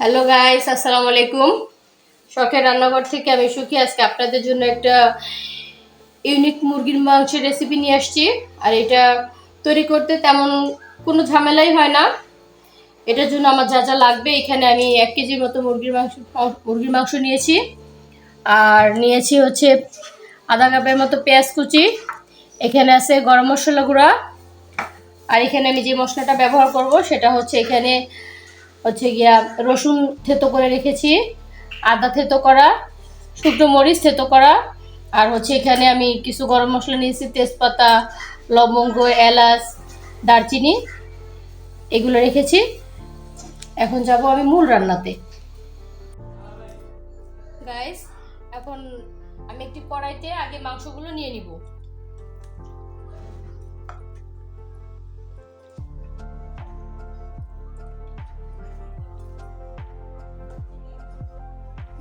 Hello guys, আসসালামু আলাইকুম। শখের রান্নাঘর থেকে আমি সুখী। আজকে আপনাদের জন্য একটা ইউনিক মুরগির মাংসের রেসিপি নিয়ে আসছি। আর এটা তৈরি করতে তেমন কোনো ঝামেলাই হয় না। এটার জন্য আমার যা যা লাগবে, এখানে আমি 1 কেজির মতো মুরগির মাংস নিয়েছি। আর নিয়েছি হচ্ছে আধা কাপের মতো পেঁয়াজ কুচি। এখানে আছে গরম মশলা গুঁড়া। আর এখানে আমি যে মশলাটা ব্যবহার করব সেটা হচ্ছে এখানে গিয়া রসুন থেতো করে রেখেছি, আদা থেতো করা, শুকনো মরিচ থেতো করা, আর এখানে আমি কিছু গরম মশলা নিয়েছি, তেজপাতা, লবঙ্গ, এলাচ, দারচিনি, এগুলো রেখেছি। এখন যাব আমি মূল রান্নাতে। গাইস, এখন আমি একটি কড়াইতে আগে মাংসগুলো নিয়ে নিব।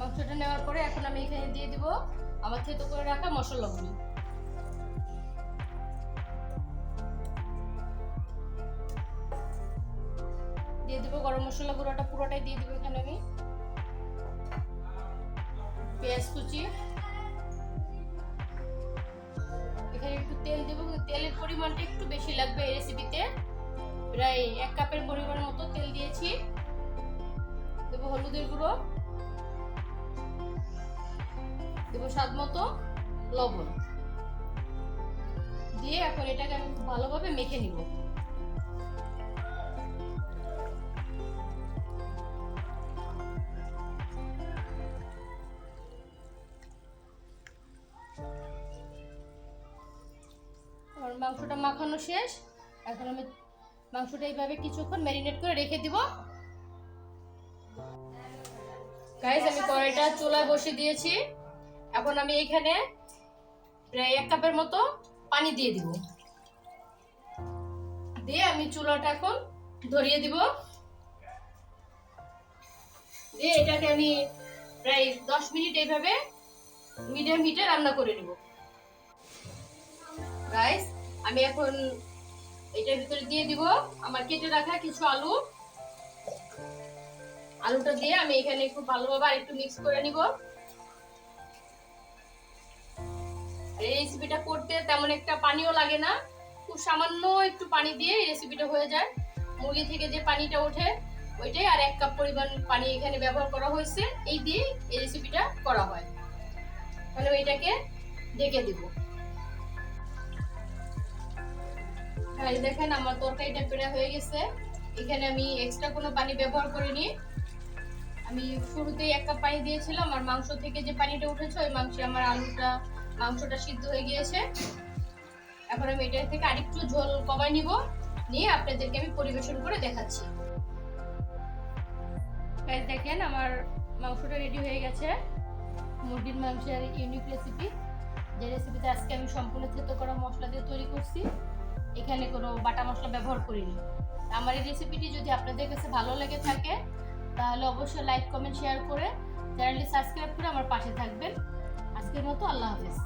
মাংসটা নেওয়ার পরে এখন আমি এখানে দিয়ে দিব আমার থেতো করে রাখা মশলাগুলো। দিয়ে দিব গরম মশলা গুঁড়োটা, পুরোটাই দিয়ে দিব এখানে আমি। পেঁয়াজ কুচি, এখানে একটু তেল দেব, তেলের পরিমাণটা একটু বেশি লাগবে এই রেসিপিতে। প্রায় 1 কাপের পরিমাণ মতো তেল দিয়েছি। দেব হলুদের গুঁড়ো, দেব স্বাদ মতো লবণ, দিয়ে এখন এটাকে আমি খুব ভালোভাবে মেখে নিব। আর মাংসটা মাখানো শেষ। এখন আমি মাংসটা এইভাবে কিছুক্ষণ ম্যারিনেট করে রেখে দিব। গাইস, আমি কড়াইটা চুলায় বসিয়ে দিয়েছি। এখন আমি এখানে প্রায় 1 কাপের মতো পানি দিয়ে দিব। দিয়ে আমি চুলাটা এখন ধরিয়ে দিব। দিয়ে এটাকে আমি প্রায় 10 মিনিট এইভাবে মিডিয়াম হিটে রান্না করে নিব। গাইস, আমি এখন এটার ভিতরে দিয়ে দিব আমার কেটে রাখা কিছু আলু। আলুটা দিয়ে আমি এখানে খুব ভালোভাবে আরেকটু মিক্স করে নিব। এই রেসিপিটা করতে তেমন একটা পানিও লাগে না, খুব সামান্য একটু পানি দিয়ে এই রেসিপিটা হয়ে যায়। মুরগি থেকে যে পানিটা ওঠে ওইটাই, আর 1 কাপ পরিমাণ পানি এখানে ব্যবহার করা হয়েছে। এই দিয়ে এই রেসিপিটা করা হয়। তাহলে এটাকে ঢেকে দিব। হ্যাঁ, দেখেন আমার তরকারিটা প্রায় হয়ে গেছে। এখানে আমি এক্সট্রা কোনো পানি ব্যবহার করিনি। আমি শুরুতেই 1 কাপ পানি দিয়েছিলাম, আর মাংস থেকে যে পানিটা উঠেছে ওই মাংসে আমার মাংসটা সিদ্ধ হয়ে গিয়েছে। এখন আমি এটা থেকে আরেকটু ঝোল কমাই নিব, নিয়ে আপনাদেরকে আমি পরিবেশন করে দেখাচ্ছি। গাইস, দেখেন আমার মাংসটা রেডি হয়ে গেছে। মুরগির মাংসের ইউনিক রেসিপি, যে রেসিপিতে আজকে আমি সম্পূর্ণ থেতো করা মশলা দিয়ে তৈরি করছি। এখানে কোনো বাটা মশলা ব্যবহার করিনি। আমার এই রেসিপিটি যদি আপনাদের কাছে ভালো লেগে থাকে তাহলে অবশ্যই লাইক, কমেন্ট, শেয়ার করে চ্যানেলটি সাবস্ক্রাইব করে আমার পাশে থাকবেন। আজকের মতো আল্লাহ হাফেজ।